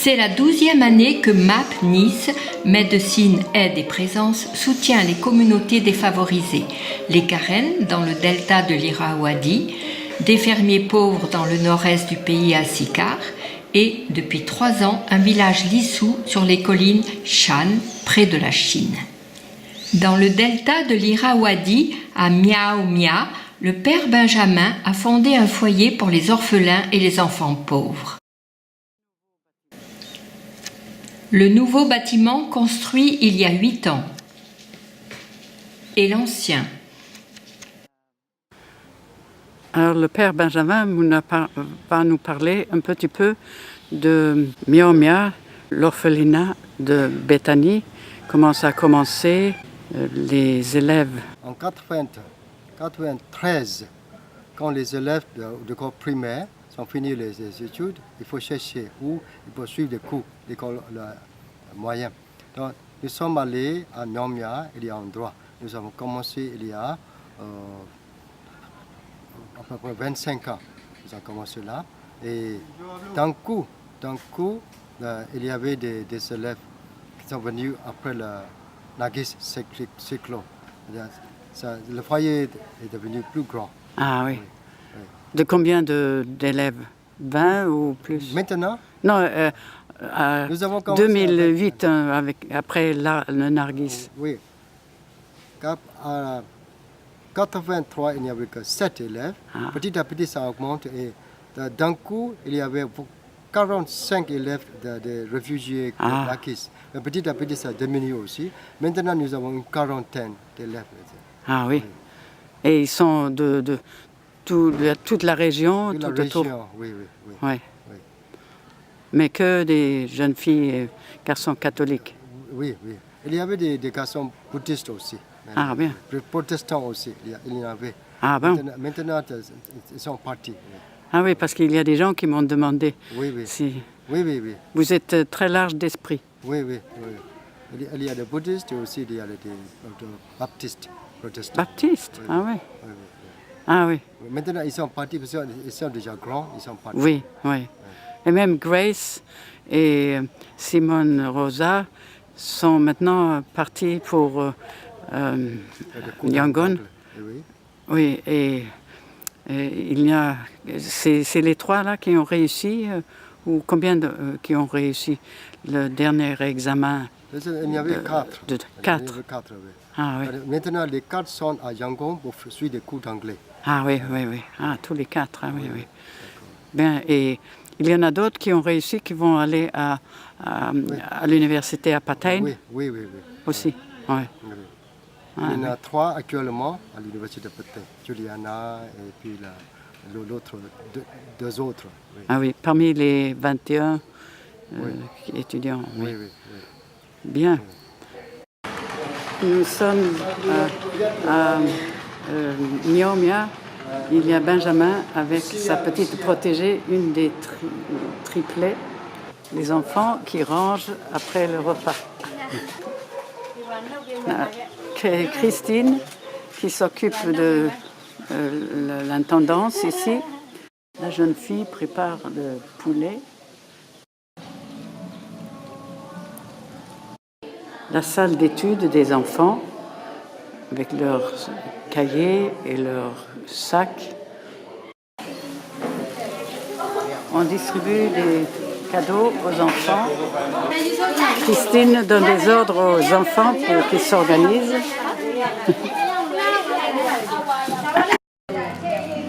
C'est la 12e année que MAP Nice, Médecine, Aide et Présence, soutient les communautés défavorisées, les Karen dans le delta de l'Irrawaddy, des fermiers pauvres dans le nord-est du pays à Sikar et, depuis 3 ans, un village lissou sur les collines Shan, près de la Chine. Dans le delta de l'Irrawaddy, à Miao Mia, le père Benjamin a fondé un foyer pour les orphelins et les enfants pauvres. Le nouveau bâtiment construit il y a 8 ans et l'ancien. Alors le père Benjamin va nous parler un petit peu de Miao Mia, l'orphelinat de Bethany, comment ça a commencé, les élèves. En 93, quand les élèves de corps primaire ont fini les études, il faut chercher où ils peuvent suivre des cours d'école moyenne. Donc, nous sommes allés à Miao Mia, il y a un endroit. Nous avons commencé il y a à peu près 25 ans. Nous avons commencé là. Et d'un coup, il y avait des élèves qui sont venus après le Nagis cyclone. Le foyer est devenu plus grand. Ah oui. De combien d'élèves? 20 ou plus? Maintenant? Non, nous avons commencé 2008, après le Nargis. Oui. En 83, il n'y avait que 7 élèves. Ah. Petit à petit, ça augmente. Et d'un coup, il y avait 45 élèves de réfugiés de Nagis. Mais petit à petit, ça diminue aussi. Maintenant, nous avons une quarantaine d'élèves. Ah oui. Et ils sont de toute la région, Toute la autour. région, oui. Ouais. Oui. Mais que des jeunes filles et garçons catholiques. Oui. Il y avait des garçons bouddhistes aussi. Ah bien. Les protestants aussi, il y en avait. Ah bon. Maintenant, ils sont partis. Ah oui, parce qu'il y a des gens qui m'ont demandé Oui. si Oui. vous êtes très large d'esprit. Oui. Il y a des bouddhistes et aussi il y a des baptistes, protestants. Baptistes? Oui. Ah oui. Oui. Ah oui. Maintenant, ils sont partis parce qu'ils sont déjà grands, ils sont partis. Oui. Et même Grace et Simone Rosa sont maintenant partis pour Yangon. Oui. Oui, et il y a... C'est les 3 là qui ont réussi, ou combien qui ont réussi le dernier examen? Il y avait 4. 4. Il y avait 4, oui. Ah oui. Maintenant, les 4 sont à Yangon pour suivre des cours d'anglais. Ah oui. Ah, tous les 4, ah oui. Bien, et il y en a d'autres qui ont réussi, qui vont aller à l'université à Patain. Oui. Aussi, oui. Il y en a 3 actuellement à l'université de Patain. Juliana et puis l'autre, 2 autres. Oui. Ah oui, parmi les 21 étudiants. Oui. Bien. Nous sommes à Miao Mia. Il y a Benjamin avec sa petite protégée, une des triplets, les enfants qui rangent après le repas. Christine qui s'occupe de l'intendance ici. La jeune fille prépare le poulet. La salle d'études des enfants avec leurs cahiers et leurs sacs. On distribue des cadeaux aux enfants. Christine donne des ordres aux enfants pour qu'ils s'organisent.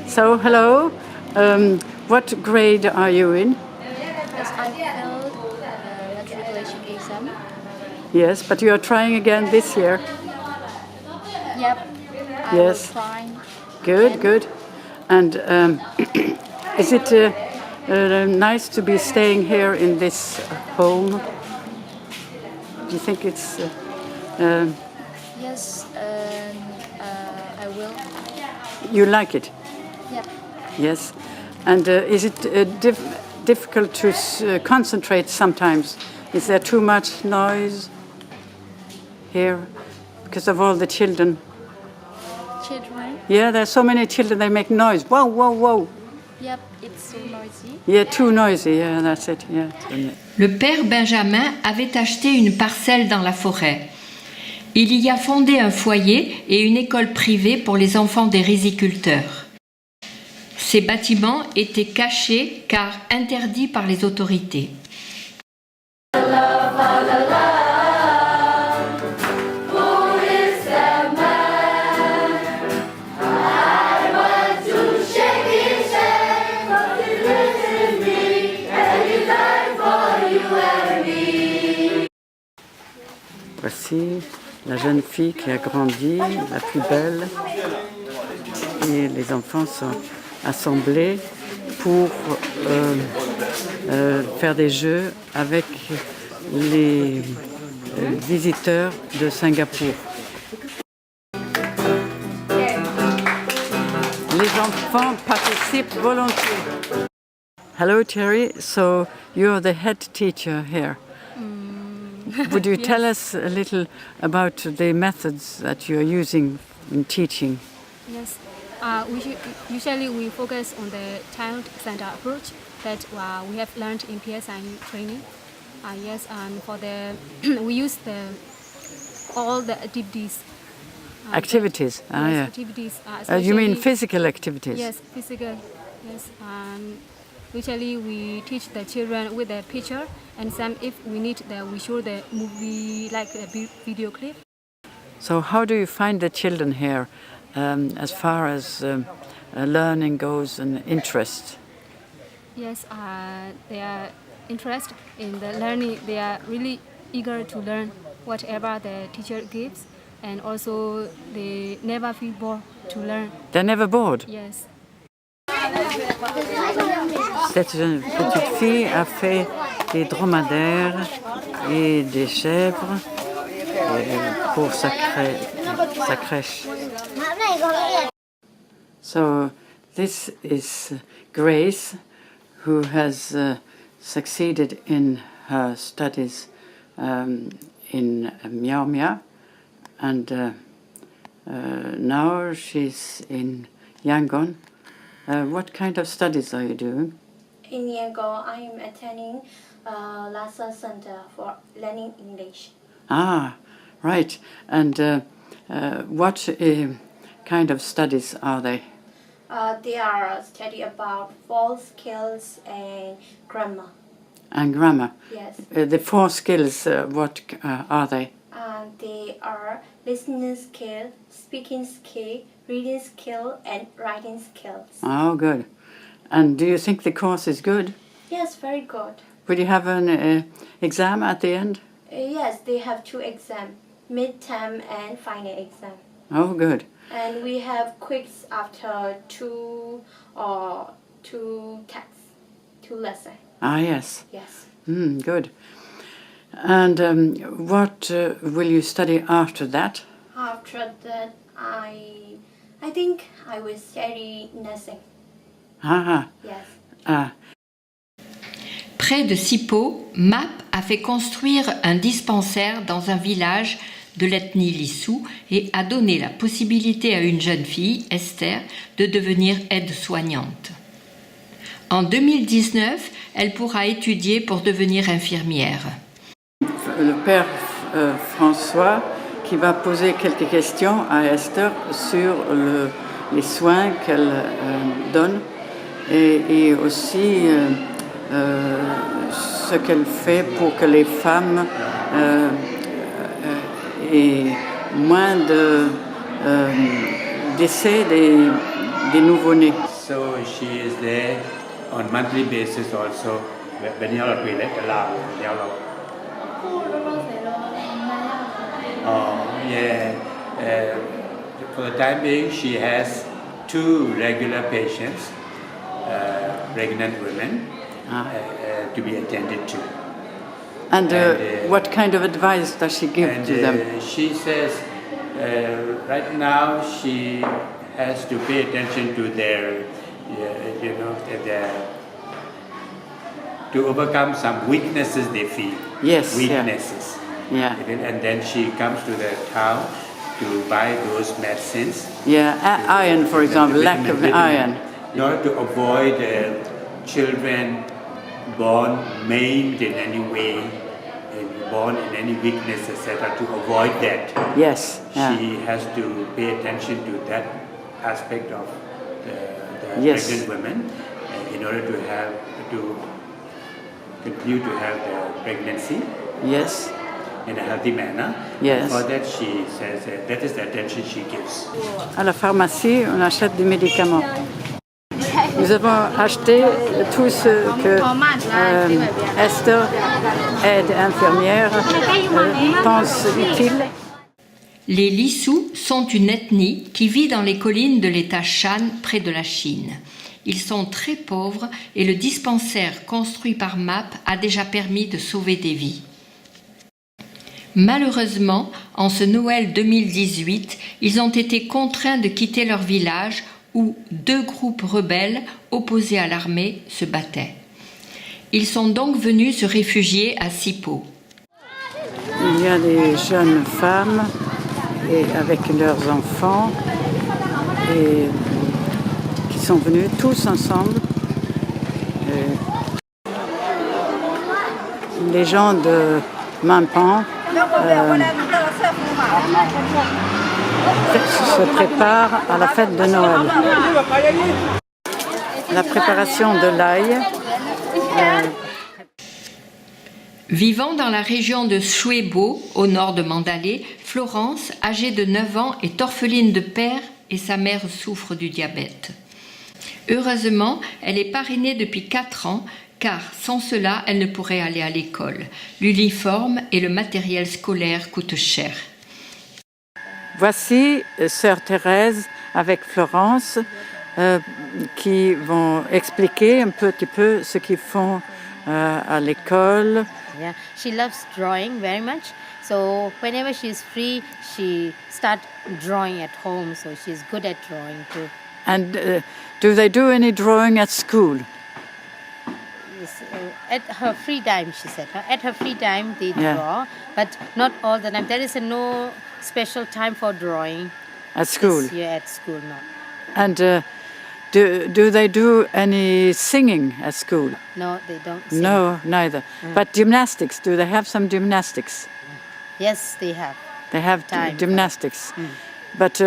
So, hello. What grade are you in? Yes, I failed matriculation exam. Yes, but you are trying again this year. Yep. Yes. Trying. Good. And is it nice to be staying here in this home? Do you think it's... Yes, I will. You like it? Yep. Yes. And is it difficult to concentrate sometimes? Is there too much noise here because of all the children? Children. Yeah, there are so many children, they make noise. Whoa. Yep, it's so noisy. Yeah, too noisy. Yeah, that's it. Yeah. Le père Benjamin avait acheté une parcelle dans la forêt. Il y a fondé un foyer et une école privée pour les enfants des riziculteurs. Ces bâtiments étaient cachés car interdits par les autorités. Voici la jeune fille qui a grandi, la plus belle. Et les enfants sont assemblés pour faire des jeux avec les visiteurs de Singapour. Les enfants participent volontiers. Hello Terry, so you're the head teacher here. Would you tell us a little about the methods that you're using in teaching? Yes, usually we focus on the child-centered approach that we have learned in PSI training. Yes, and for the we use all the activities. Activities. Yes, activities. You mean especially- physical activities? Yes, physical. Yes, and usually we teach the children with the picture, and some if we need we show the movie like a video clip. So how do you find the children here as far as learning goes and interest? Yes, they are interested in the learning. They are really eager to learn whatever the teacher gives, and also they never feel bored to learn. They're never bored. Yes. Cette jeune petite fille a fait des dromadaires et des chèvres pour sa crèche. So this is Grace, who has succeeded in her studies in Miao Mia, and now she's in Yangon. What kind of studies are you doing? In Yangon, I am attending Lhasa Center for Learning English. Ah, right. And what kind of studies are they? They are study about voice skills and grammar. And grammar. Yes. The 4 skills, what are they? They are listening skill, speaking skill, reading skill, and writing skills. Oh, good. And do you think the course is good? Yes, very good. Will you have an exam at the end? Yes, they have 2 exams, midterm and final exam. Oh, good. And we have quiz after 2 texts, 2 lessons. Ah, yes. Yes. Good. And what will you study after that? After that, I think I will study nursing. Ah, Yes. ah. Près de Sipo, Map a fait construire un dispensaire dans un village de l'ethnie Lissou et a donné la possibilité à une jeune fille, Esther, de devenir aide-soignante. En 2019, elle pourra étudier pour devenir infirmière. Le père François qui va poser quelques questions à Esther sur les soins qu'elle donne et aussi ce qu'elle fait pour que les femmes aient moins d'essais des nouveau-nés. So she is there on monthly basis also. When you are for the time being, she has 2 regular patients, pregnant women, to be attended to. And what kind of advice does she give to them? She says right now she has to pay attention to their to overcome some weaknesses they feel. Yes, weaknesses. Yeah. And then she comes to the town to buy those medicines. Yeah, iron, for example, lack of Vitamin- iron. in order to avoid children born maimed in any way, and born in any weakness, etc. To avoid that, Yes. Yeah. she has to pay attention to that aspect of the Yes. pregnant women in order to continue to have the pregnancy Yes. in a healthy manner. Yes. For that, she says that is the attention she gives. À la pharmacie, on achète des médicaments. Nous avons acheté tout ce que Esther, aide infirmière, pense utile. Les Lissous sont une ethnie qui vit dans les collines de l'État Shan près de la Chine. Ils sont très pauvres et le dispensaire construit par MAP a déjà permis de sauver des vies. Malheureusement, en ce Noël 2018, ils ont été contraints de quitter leur village où 2 groupes rebelles opposés à l'armée se battaient. Ils sont donc venus se réfugier à Sipo. Il y a des jeunes femmes et avec leurs enfants et qui sont venus tous ensemble. Les gens de Mampan se préparent à la fête de Noël. La préparation de l'ail. Vivant dans la région de Shuebo, au nord de Mandalay, Florence, âgée de 9 ans, est orpheline de père et sa mère souffre du diabète. Heureusement, elle est parrainée depuis 4 ans, car sans cela, elle ne pourrait aller à l'école. L'uniforme et le matériel scolaire coûtent cher. Voici Sœur Thérèse avec Florence qui vont expliquer un petit peu ce qu'ils font à l'école. Yeah, she loves drawing very much. So whenever she's free, she starts drawing at home. So she's good at drawing too. And do they do any drawing at school? Yes, at her free time, she said. At her free time, they draw, but not all the time. There is no special time for drawing. At school? This year at school, no. And do they do any singing at school? No, they don't sing. No, neither. But gymnastics, do they have some gymnastics? Yes, they have. They have Time. gymnastics. But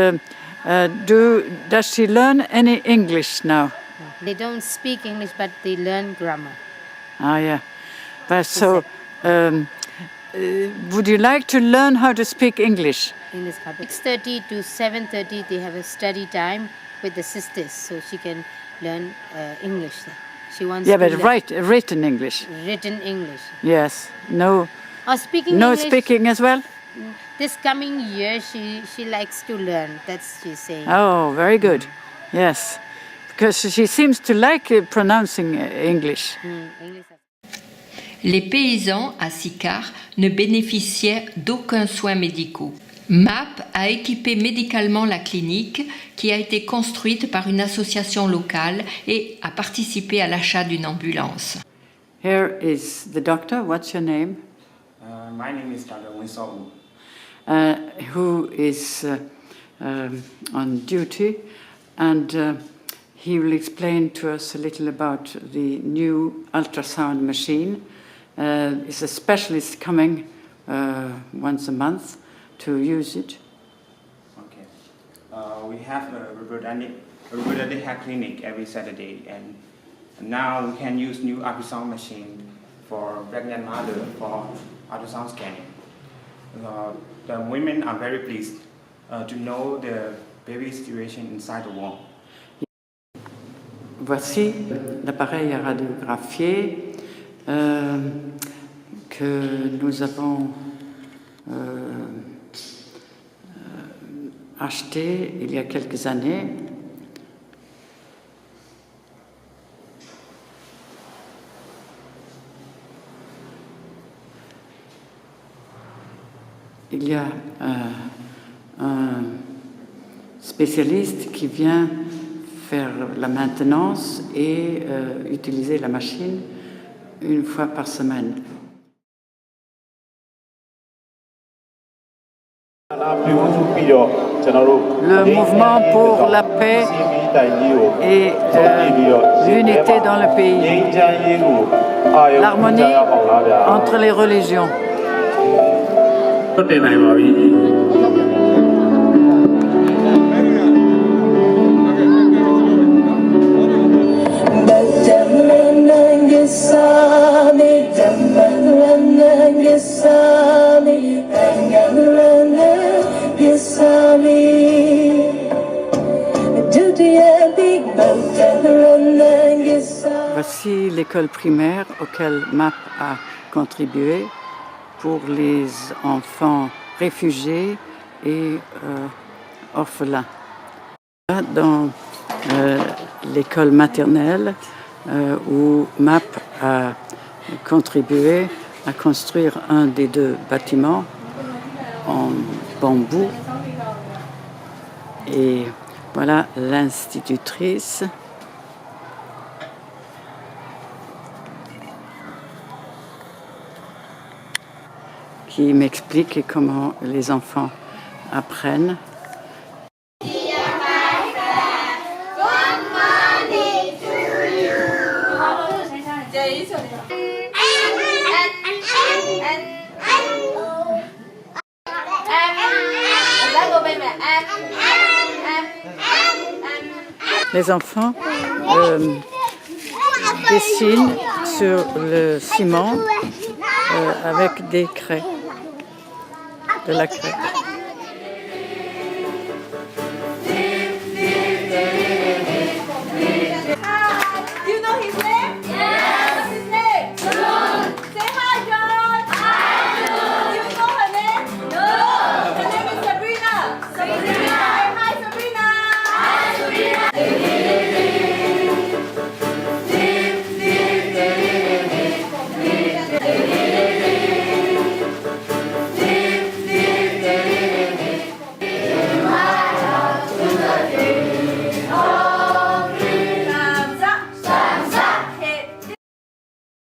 does she learn any English now? They don't speak English, but they learn grammar. Ah, yeah. But so, would you like to learn how to speak English? In this 6:30 to 7:30, they have a study time with the sisters, so she can learn English. She wants Yeah, to but learn written English. written English. Yes. No. Or speaking No English. speaking as well? This coming year, she likes to learn. That's she's saying. Oh, very good. Yes. Because she seems to like pronouncing English. English. Les paysans à Sikar ne bénéficiaient d'aucun soin médicaux. MAP a équipé médicalement la clinique qui a été construite par une association locale et a participé à l'achat d'une ambulance. Here is the doctor. What's your name? My name is Dr. Winsor Who is on duty, and he will explain to us a little about the new ultrasound machine. It's a specialist coming once a month to use it. Okay. We have a robotic hair clinic every Saturday, and now we can use new ultrasound machine for pregnant mother for ultrasound scanning. The women are very pleased to know the baby situation inside the womb. Voici l'appareil à radiographier que nous avons acheté il y a quelques années. Il y a un spécialiste qui vient faire la maintenance et utiliser la machine une fois par semaine. le mouvement pour la paix et l'unité dans le pays, l'harmonie entre les religions. Voici l'école primaire auquel MAP a contribué pour les enfants réfugiés et orphelins. Dans l'école maternelle où MAP a contribué à construire un des deux bâtiments en bambou. Et voilà l'institutrice qui m'explique comment les enfants apprennent. Les enfants dessinent sur le ciment avec des craies, de la craie.